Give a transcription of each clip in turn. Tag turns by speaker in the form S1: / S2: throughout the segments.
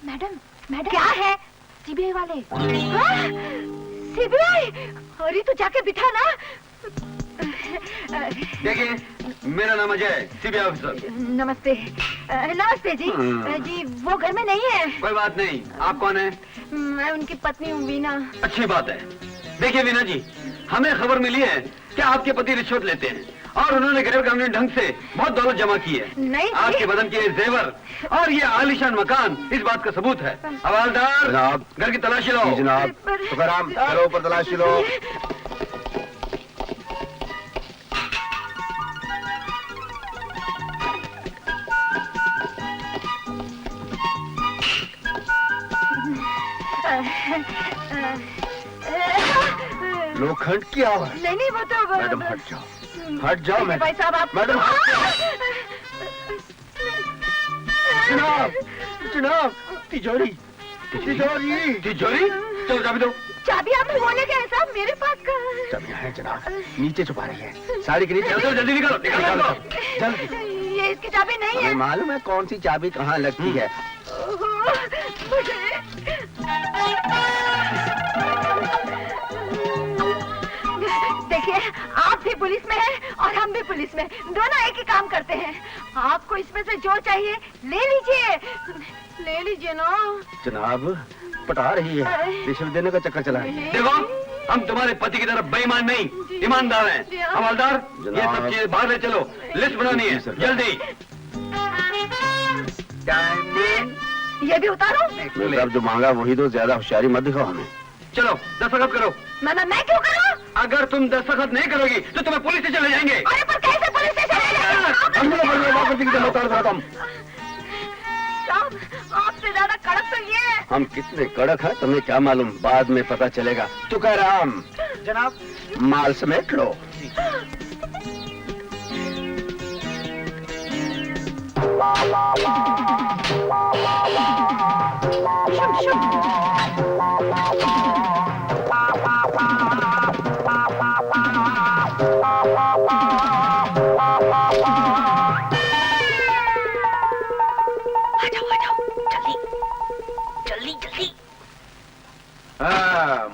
S1: Madam madam क्या है? CBI वाले। हाँ? सीबीआई? अरे तो जाके बिठा ना।
S2: देखिए मेरा नाम अजय है, सीबीआई ऑफिसर।
S1: नमस्ते। नमस्ते जी। जी वो घर में नहीं है।
S2: कोई बात नहीं, आप कौन है?
S1: मैं उनकी पत्नी हूँ वीना।
S2: अच्छी बात है। देखिए वीना जी, हमें खबर मिली है कि आपके पति रिश्वत लेते हैं और उन्होंने गैर कानूनी ढंग से बहुत दौलत जमा की है।
S1: नहीं
S2: आपके बदन के जेवर और ये आलीशान मकान इस बात का सबूत है। हवालदार
S3: जनाब,
S2: घर की तलाशी लो।
S3: जनाब, तुकाराम चलो ऊपर तलाशी लो। लोखंड की आवाज।
S1: नहीं वो तो
S3: मैडम हट जाओ, हट जाओ। मैडम
S1: भाई साहब आप
S3: मैडम हट जाओ। जनाब, जनाब, तिजोरी, तिजोरी,
S2: तिजोरी। चलो चाबी दो।
S1: चाबी आपने बोले क्या है साहब? मेरे पास कहाँ है?
S3: चाबियां हैं जनाब, नीचे छुपा रही है, साड़ी के नीचे।
S2: चलो जल्दी निकालो, निकालो
S3: जल्दी।
S1: ये इसकी चाबी नहीं है।
S3: मालूम है कौन सी चाबी कहाँ लगती है।
S1: देखिए आप भी पुलिस में हैं और हम भी पुलिस में, दोनों एक ही काम करते हैं। आपको इसमें से जो चाहिए ले लीजिए, ले लीजिए ना।
S3: जनाब पटा रही है, रिश्वत देने का चक्कर चला है।
S2: देखो हम तुम्हारे पति की तरफ बेईमान नहीं, ईमानदार हैं। हवालदार ये सब चीजें बाहर ले चलो, लिस्ट बनानी है जल्दी।
S1: ये भी उतारो।
S3: साहब जो मांगा वही दो, ज्यादा होशियारी मत दिखाओ हमें।
S2: चलो दस्तखत करो।
S1: मैं क्यों करूं?
S2: अगर तुम दस्तखत नहीं करोगी तो तुम्हें पुलिस स्टेशन ले जाएंगे।
S1: अरे पर कैसे पुलिस स्टेशन ले जाएंगे? आपसे ज्यादा कड़क तो ये है।
S3: हम कितने कड़क हैं तुम्हें क्या मालूम, बाद में पता चलेगा। तुकाराम
S4: जनाब,
S3: माल समेट लो।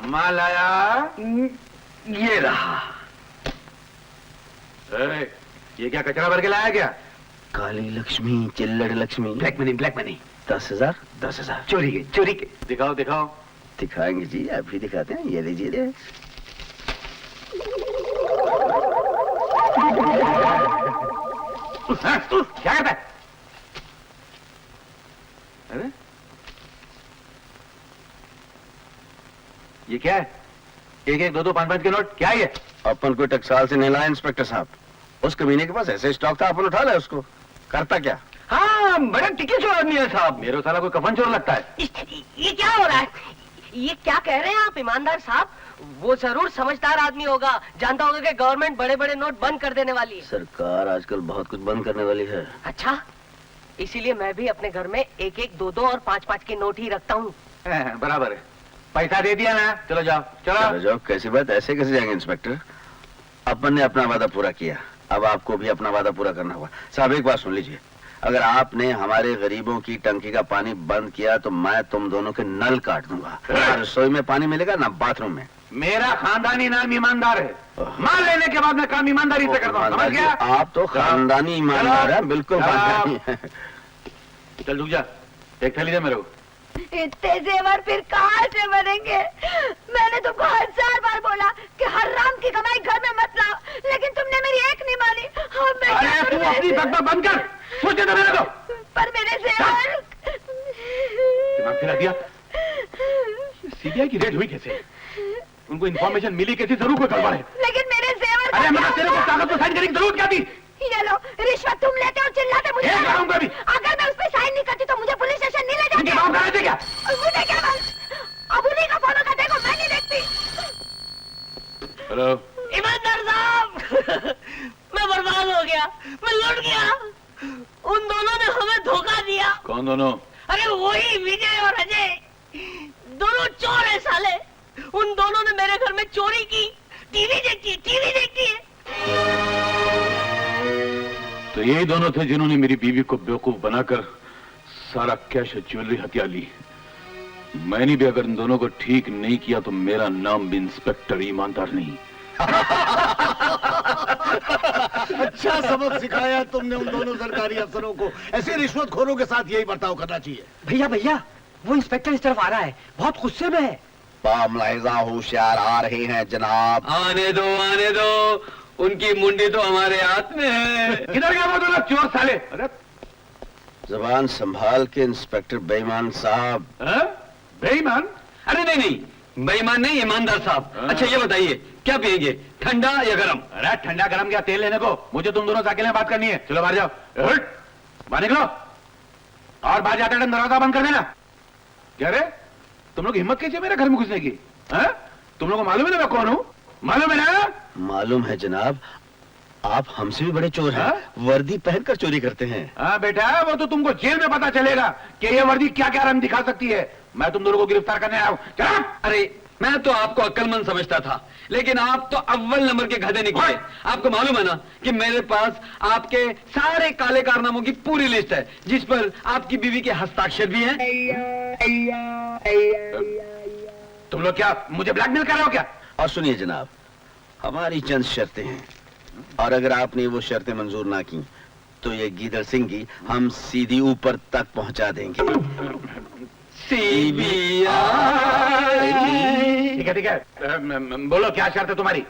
S4: माल आया।
S2: ये रहा।
S4: ये क्या कचरा भर के लाया क्या?
S3: काली लक्ष्मी, चिल्लड़ Lakshmi.
S2: Black money, black money.
S3: 10,000।
S4: 10,000
S2: चोरी के, चोरी के।
S4: दिखाओ दिखाओ।
S3: दिखाएंगे जी, अभी दिखाते हैं। ये लीजिए।
S4: क्या करता है? अरे ये क्या है? 1-1, 2-2, 5-5 के नोट क्या है ये?
S3: अपन को टकसाल से नहीं लाया इंस्पेक्टर साहब, उस कमीने के पास ऐसे स्टॉक था, अपन उठा लाया उसको। करता क्या?
S2: हाँ बड़ा टिके चोर आदमी है साहब।
S4: मेरे साला कोई कफन चोर लगता है।
S5: ये क्या हो रहा है? ये क्या कह रहे हैं आप ईमानदार साहब? वो जरूर समझदार आदमी होगा, जानता होगा कि गवर्नमेंट बड़े बड़े नोट बंद कर देने वाली है।
S3: सरकार आजकल बहुत कुछ बंद करने वाली है।
S5: अच्छा, इसीलिए मैं भी अपने घर में 1-1, 2-2 और 5-5 के नोट ही रखता हूँ।
S4: बराबर है। पैसा दे दिया ना, चलो जाओ।
S3: चलो जाओ। कैसी बात, ऐसे कैसे जाएंगे इंस्पेक्टर? अपन ने अपना वादा पूरा किया, अब आपको भी अपना वादा पूरा करना होगा। साहब एक बात सुन लीजिए, अगर आपने हमारे गरीबों की टंकी का पानी बंद किया तो मैं तुम दोनों के नल काट दूंगा। ना रसोई में पानी मिलेगा ना बाथरूम में।
S4: मेरा खानदानी नाम ईमानदार है। माल लेने के बाद मैं काम ईमानदारी से करता हूँ, समझ गया?
S3: आप तो खानदानी ईमानदार हैं, बिल्कुल खानदानी है।
S4: चल रुक जा, एक थैली दे मेरे को।
S1: इतने जेवर फिर कहाँ से बनेंगे? मैंने तुमको 1000 बार बोला कि हराम की कमाई घर में मत लाओ, लेकिन तुमने मेरी एक नहीं मानी।
S4: अरे तू अपनी बकबक बंद कर, सोचे तो मेरे को।
S1: पर मेरे जेवर
S4: दिमाग फिरा दिया। सीबीआई की रेड हुई कैसे? उनको इन्फॉर्मेशन मिली कैसे? जरूर कोई गड़बड़ है।
S1: लेकिन मेरे जेवर
S4: अरे मैं तेरे को कागज पर साइन करने की जरूरत क्या थी?
S1: ये लो, रिश्वत तुम लेते और चिल्लाते मुझे।
S4: भी।
S1: अगर मैं उस पर साइन नहीं करती तो मुझे पुलिस स्टेशन नहीं ले जाते।
S4: उनके बाप कराते क्या?
S1: मुझे क्या मालूम? अब उन्हीं का फॉलो कर देखो, मैं नहीं देखती।
S4: हेलो
S5: ईमानदार साहब, मैं बर्बाद हो गया, मैं लुट गया। उन दोनों ने हमें धोखा दिया।
S4: कौन दोनों?
S5: अरे वही विजय और अजय, दोनों चोर है साले। उन दोनों ने मेरे घर में चोरी की। टीवी देखती है।
S4: तो यही दोनों थे जिन्होंने मेरी बीवी को बेवकूफ बनाकर सारा कैश ज्वेलरी हथियार ली। मैंने भी अगर इन दोनों को ठीक नहीं किया तो मेरा नाम भी इंस्पेक्टर ईमानदार नहीं।
S6: अच्छा सबक सिखाया तुमने उन दोनों सरकारी अफसरों को। ऐसे रिश्वतखोरों के साथ यही बर्ताव करना चाहिए।
S5: भैया भैया, वो इंस्पेक्टर इस तरफ आ रहा है, बहुत गुस्से में है।
S3: बामलाइजा होशियार आ रहे हैं जनाब।
S2: आने दो, उनकी मुंडी तो हमारे हाथ में है।
S4: किधर गया वो दोनों चोर साले? अरे
S3: जबान संभाल के इंस्पेक्टर बेईमान साहब।
S4: बेईमान?
S2: अरे नहीं, बेईमान नहीं, ईमानदार साहब। अच्छा ये बताइए, क्या पियेंगे, ठंडा या गरम?
S4: अरे ठंडा गरम क्या, तेल लेने को। मुझे तुम दोनों से अकेले बात करनी है। चलो बाहर जाओ, बाहर निकलो। और बाहर जाते टाइम दरवाजा बंद कर देना। क्या रे, तुम लोग हिम्मत कैसे मेरे घर में घुसने की? तुम लोग को मालूम है ना मैं कौन हूँ? मालूम है ना?
S3: मालूम है जनाब, आप हमसे भी बड़े चोर हैं। वर्दी पहनकर चोरी करते हैं।
S4: हाँ बेटा, वो तो तुमको जेल में पता चलेगा कि ये वर्दी क्या क्या रंग दिखा सकती है। मैं तुम दोनों को गिरफ्तार करने आया हूँ। चलो।
S2: अरे मैं तो आपको अक्लमंद समझता था, लेकिन आप तो अव्वल नंबर के गधे निकले। आपको मालूम है ना कि मेरे पास आपके सारे काले कारनामों की पूरी लिस्ट है, जिस पर आपकी बीवी के हस्ताक्षर भी हैं।
S4: तुम लोग क्या मुझे ब्लैकमेल कर रहे हो क्या?
S3: और सुनिए जनाब, हमारी चंद शर्तें हैं, और अगर आपने वो शर्तें मंजूर ना की तो ये गीदड़ सिंह की हम सीधी ऊपर तक पहुंचा देंगे।
S2: सीबीआई।
S4: ठीक है, बोलो क्या शर्त है तुम्हारी?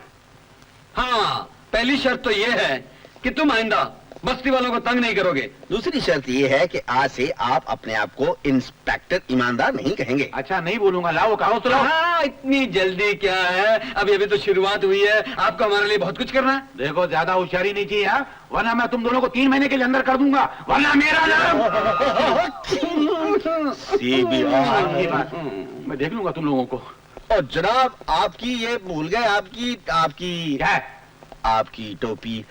S2: हाँ, पहली शर्त तो ये है कि तुम आइंदा बस्ती वालों को तंग नहीं करोगे।
S3: दूसरी शर्त ये है कि आज से आप अपने आप को इंस्पेक्टर ईमानदार नहीं कहेंगे।
S4: अच्छा नहीं बोलूंगा, लाओ कहो तो लाओ।
S2: हाँ, इतनी जल्दी क्या है, अभी तो शुरुआत हुई है। आपको हमारे लिए बहुत कुछ करना है।
S4: देखो ज्यादा होशियारी नहीं चाहिए, वरना मैं तुम दोनों को 3 महीने के लिए अंदर कर दूंगा, वरना मेरा नाम
S3: सीबीआई।
S4: मैं देख लूंगा तुम लोगों को।
S3: और जनाब आपकी ये भूल गए, आपकी
S4: क्या है?
S3: आपकी टोपी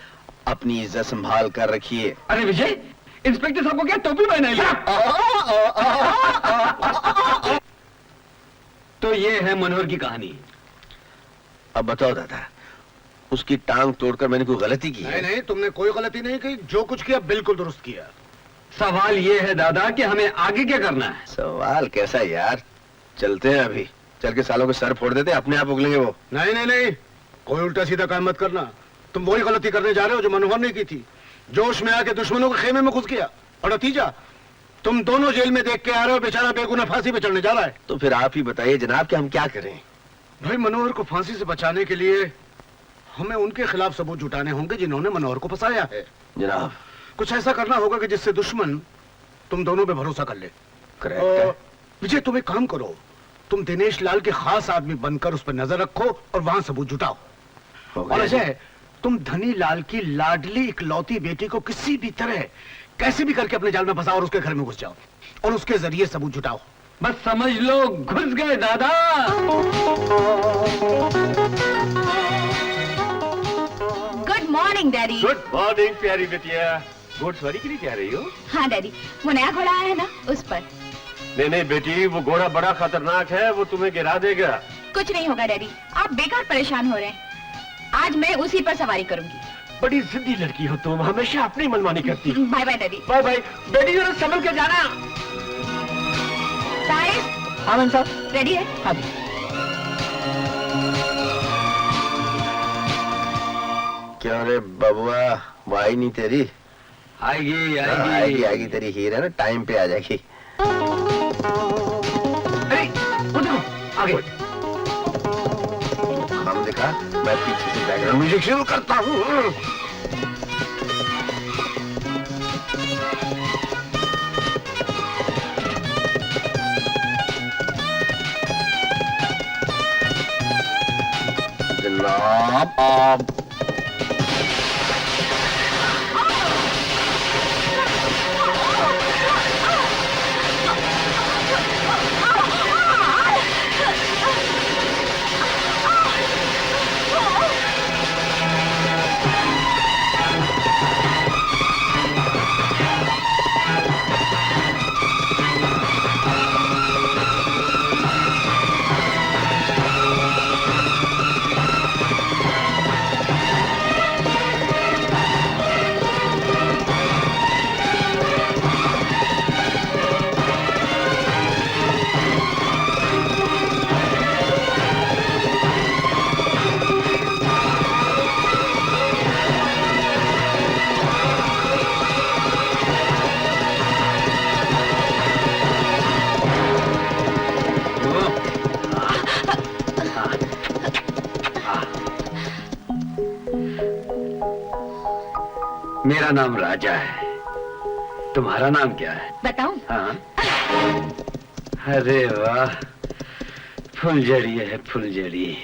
S3: अपनी इज्जत संभाल कर रखिए।
S2: अरे विजय, इंस्पेक्टर साहब को क्या टोपी पहनाई है? तो ये है मनोहर की कहानी।
S3: अब बताओ दादा, उसकी टांग तोड़कर मैंने कोई गलती की है?
S6: नहीं, तुमने कोई गलती नहीं की। जो कुछ किया बिल्कुल दुरुस्त किया।
S2: सवाल ये है दादा कि हमें आगे क्या करना है?
S3: सवाल कैसा यार, चलते हैं अभी, चल के सालों के सर फोड़ देते, अपने आप उगलेंगे वो।
S6: नहीं, कोई उल्टा सीधा काम मत करना। तुम वही गलती करने जा रहे हो जो मनोहर ने की थी। जोश में आके दुश्मनों के खेमे में घुस गया, और नतीजा तुम दोनों जेल में देख के आ रहे हो। बेचारा बेगुनाह फांसी पे चढ़ने जा रहा है।
S3: तो फिर आप ही बताइए जनाब कि हम क्या करें?
S6: भाई, मनोहर को फांसी से बचाने के लिए हमें उनके खिलाफ सबूत जुटाने होंगे जिन्होंने मनोहर को फंसाया है।
S3: जनाब
S6: कुछ ऐसा करना होगा कि जिससे दुश्मन तुम दोनों पे भरोसा कर ले। विजय, तुम एक काम करो, तुम दिनेश लाल के खास आदमी बनकर उस पर नजर रखो और वहां सबूत जुटाओ। और अजय, तुम धनी लाल की लाडली इकलौती बेटी को किसी भी तरह कैसे भी करके अपने जाल में फंसाओ और उसके घर में घुस जाओ और उसके जरिए सबूत जुटाओ।
S2: बस समझ लो घुस गए दादा।
S1: Good morning daddy.
S4: Good morning प्यारी बिटिया। घोड़सवारी के लिए जा रही हो?
S1: हाँ डैडी, वो नया घोड़ा आया है ना, उस पर।
S4: नहीं बेटी, वो घोड़ा बड़ा खतरनाक है, वो तुम्हें गिरा देगा।
S1: कुछ नहीं होगा डैडी, आप बेकार परेशान हो रहे हैं। आज मैं उसी पर सवारी करूंगी।
S4: बड़ी जिद्दी लड़की हो तुम, हमेशा अपनी मनमानी करती।
S1: Bye bye daddy.
S4: Bye bye बेटी, जरा संभल के जाना।
S1: साहिब।
S5: आनंद साहब
S1: रेडी है?
S5: हाँ।
S3: क्या रे बबुआ, वाई नहीं तेरी?
S2: आएगी।
S3: तेरी हीर है ना, टाइम पे आ जाएगी।
S2: अरे वो देखो, आगे।
S3: हम दिखा, मैं पीछे से बैकग्राउंड म्यूजिक शुरू करता हूँ। जनाब आप
S2: मेरा नाम राजा है। तुम्हारा नाम क्या है?
S1: बताऊं?
S2: हाँ। अरे वाह, फुलझड़ी है फुलझड़ी।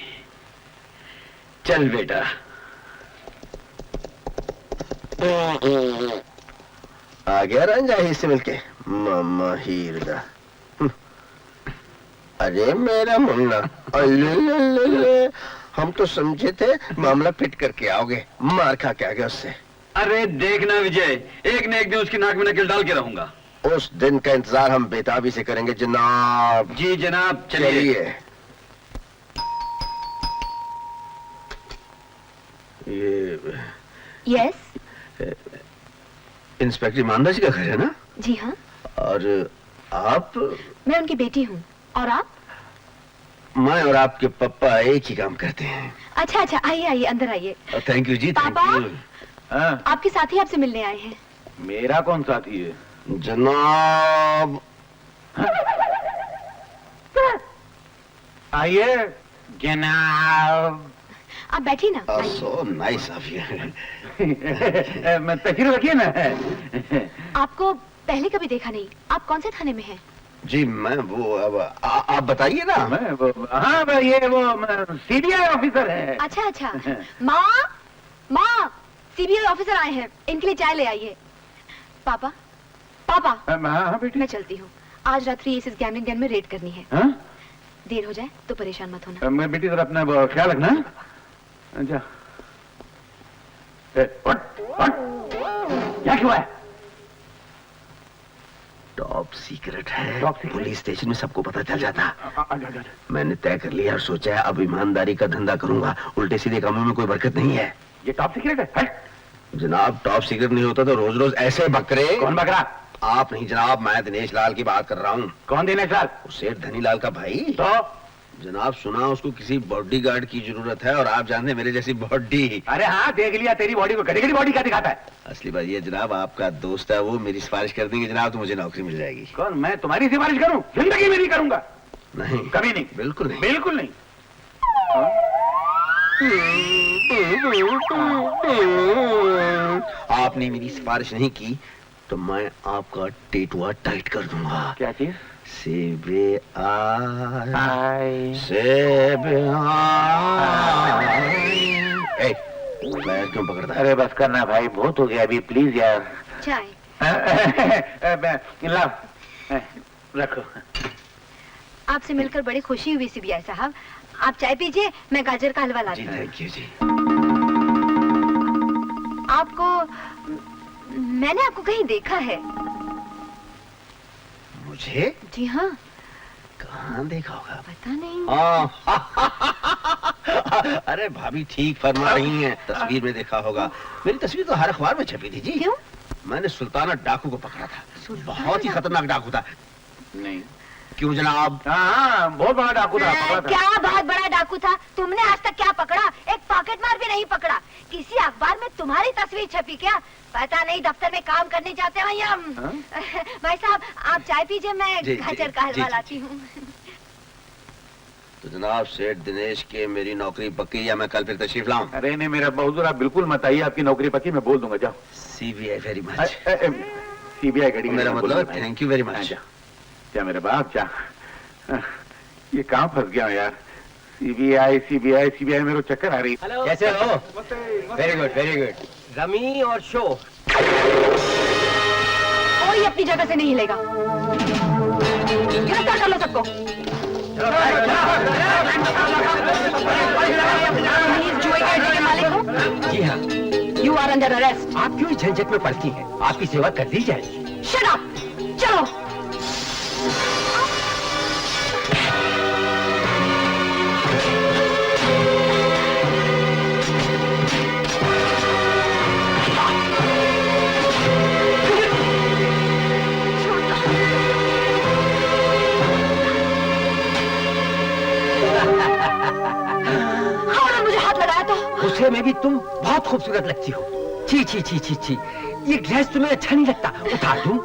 S2: चल बेटा।
S3: आ गया रंजाही से मिलके मामा हीरदा। अरे मेरा मुन्ना, अल्ले, हम तो समझे थे मामला फिट करके आओगे, मार खा के आ गए उससे।
S2: अरे देखना विजय, एक न एक दिन उसकी नाक में नकेल डाल के रहूंगा।
S3: उस दिन का इंतजार हम बेताबी से करेंगे जनाब।
S2: जी जनाब, चलिए।
S3: चलिए। ये
S1: यस।
S3: इंस्पेक्टर ईमानदार जी का घर है ना?
S1: जी हाँ।
S3: और आप?
S1: मैं उनकी बेटी हूँ। और आप?
S3: मैं और आपके पापा एक ही काम करते हैं।
S1: अच्छा अच्छा, आइए आइए, अंदर आइए।
S3: थैंक यू जी, थैंक
S1: पापा?
S3: यू।
S4: हाँ,
S1: आपके साथी आपसे मिलने आए हैं।
S4: मेरा कौन साथी है?
S3: जनाब।
S4: आइए जनाब।
S1: आप बैठिए ना, आइए।
S3: So nice of you.
S4: तस्वीर रखिए ना।
S1: आपको पहले कभी देखा नहीं। आप कौन से थाने में हैं?
S3: जी मैं वो, अब आप बताइए ना।
S4: मैं वो, हाँ ये वो सीबीआई ऑफिसर है।
S1: अच्छा अच्छा। माँ, माँ, सीबीआई ऑफिसर आए हैं, इनके लिए चाय ले आइए। पापा, पापा,
S4: हाँ बेटी।
S1: मैं चलती हूँ। आज रात्रि इस गैम्बलिंग गन में रेड करनी है।
S4: हाँ?
S1: देर हो जाए तो परेशान मत होना।
S4: मैं बेटी जरा अपना वो ख्याल रखना। अच्छा। क्या हुआ है?
S3: टॉप सीक्रेट है।
S4: Top secret?
S3: पुलिस स्टेशन में सबको पता चल जाता।
S4: अच्छा।
S3: मैंने तय कर लिया और सोचा है अब ईमानदारी का धंधा करूंगा। उल्टे सीधे कामों में कोई बरकत नहीं है।
S4: ये टॉप सीक्रेट है?
S3: जनाब टॉप सीक्रेट नहीं होता तो रोज रोज ऐसे बकरे।
S4: कौन बकरा?
S3: आप नहीं जनाब, मैं दिनेश लाल की बात कर रहा हूँ।
S4: कौन दिनेश लाल?
S3: सेठ धनीलाल का भाई।
S4: तो
S3: जनाब सुना उसको किसी बॉडीगार्ड की जरूरत है, और आप जानते हैं मेरे जैसी बॉडी।
S4: अरे हाँ, देख लिया तेरी बॉडी को। घड़ी घड़ी बॉडी क्या दिखाता है?
S3: असली बात ये जनाब, आपका दोस्त है वो, मेरी सिफारिश कर देंगे जनाब तो मुझे नौकरी मिल जाएगी।
S4: कौन? मैं तुम्हारी सिफारिश करूं? जिंदगी में नहीं करूंगा।
S3: नहीं,
S4: कभी नहीं।
S3: बिल्कुल नहीं।
S4: बिल्कुल नहीं।
S3: आपने मेरी सिफारिश नहीं की तो मैं आपका टेटुआ टाइट कर दूंगा।
S4: क्या चीज?
S3: पैर क्यों पकड़ता है?
S4: अरे बस करना भाई, बहुत हो गया अभी, प्लीज यार।
S1: चाय।
S4: लाओ, रखो।
S1: आपसे मिलकर बड़ी खुशी हुई सीबीआई साहब। आप चाय पीजिए, मैं गाजर का हलवा लाती
S3: जी
S1: हूँ।
S3: थैंक यू जी।
S1: आपको, मैंने आपको कहीं देखा है।
S3: मुझे?
S1: जी हाँ।
S3: कहाँ देखा होगा?
S1: पता नहीं।
S3: अरे भाभी ठीक फरमा रही हैं, तस्वीर में देखा होगा। मेरी तस्वीर तो हर अखबार में छपी थी जी।
S1: क्यों?
S3: मैंने सुल्ताना डाकू को पकड़ा था।
S1: सुल्ताना?
S3: बहुत ही खतरनाक डाकू था।
S4: नहीं।
S3: क्यों जनाब?
S4: हाँ, बहुत बड़ा डाकू था। पकड़ा था।
S1: क्या बहुत बड़ा डाकू था? तुमने आज तक क्या पकड़ा? एक पॉकेट मार भी नहीं पकड़ा। किसी अखबार में तुम्हारी तस्वीर छपी क्या? पता नहीं, दफ्तर में काम करने जाते हैं हम। भाई साहब आप चाय पीजिए, मैं
S3: जी,
S1: गाजर का हलवा लाती हूँ।
S3: तो जनाब सेठ दिनेश के मेरी नौकरी पक्की, या मैं कल फिर तशरीफ लाऊं?
S4: अरे नहीं मेरा बहुजूर, आप बिल्कुल मत आइए, आपकी नौकरी पक्की, मैं बोल दूंगा। जाओ।
S3: CBI very much.
S4: सीबीआई घड़ी।
S3: मेरा मतलब थैंक यू वेरी मच।
S4: क्या मेरे बाप, क्या ये कहाँ फंस गया यार? सीबीआई सीबीआई सीबीआई, मेरे को चक्कर आ रही।
S7: कैसे हो? Very good very good. Rummy और शो।
S1: कोई अपनी जगह से नहीं हिलेगा। गिरफ्तार कर लो सबको। जुए के अड्डे के मालिक हो?
S7: जी हाँ।
S1: You are under arrest.
S7: आप क्यों इस झंझट में पड़ती हैं? आपकी सेवा कर दी जाएगी।
S1: शट अप, चलो। मुझे हाथ लगाया तो?
S7: गुस्से में भी तुम बहुत खूबसूरत लगती हो। छी छी छी छी छी, ये ड्रेस तुम्हें अच्छा नहीं लगता, उतार दूं?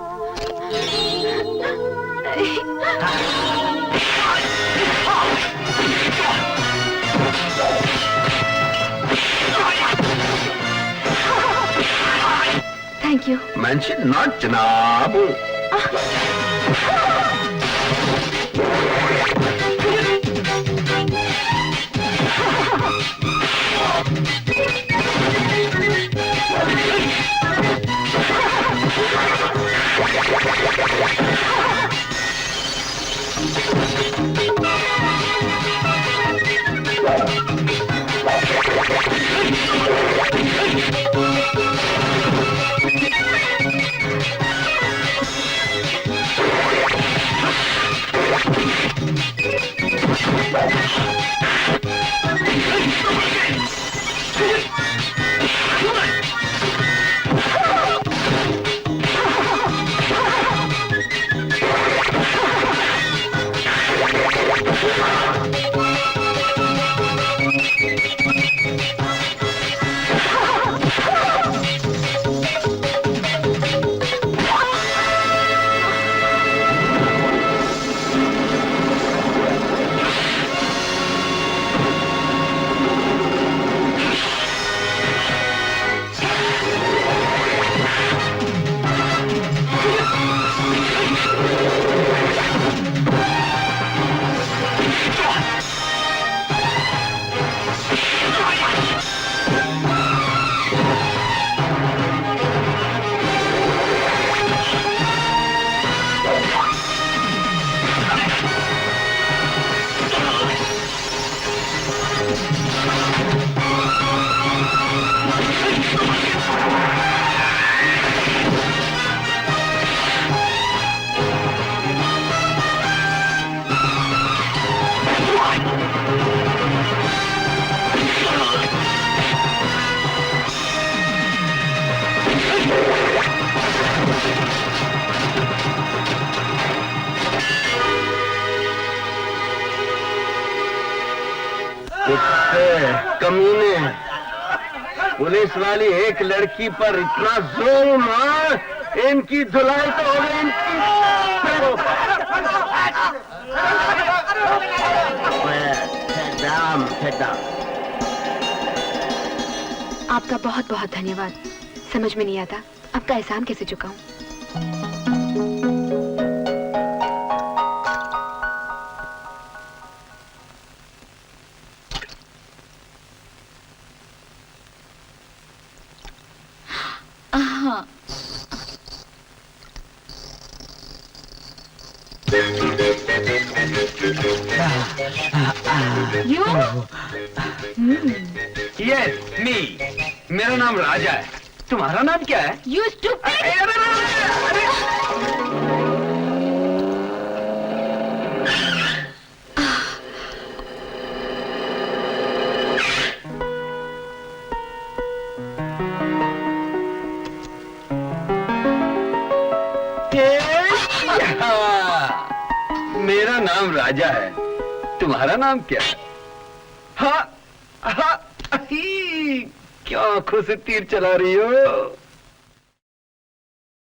S1: Thank you.
S3: मेंशन नॉट जनाब। कमीने, पुलिस वाली एक लड़की पर इतना जोर मार, इनकी धुलाई तो हो गई। इनकी
S1: आपका बहुत बहुत धन्यवाद। समझ में नहीं आता आपका एहसान कैसे चुकाऊं।
S2: यस मी, मेरा नाम राजा है। तुम्हारा नाम क्या है?
S1: You stupid!
S2: मेरा नाम राजा है। तुम्हारा नाम क्या है? हाँ हाँ, क्या आंखों से तीर चला रही हो?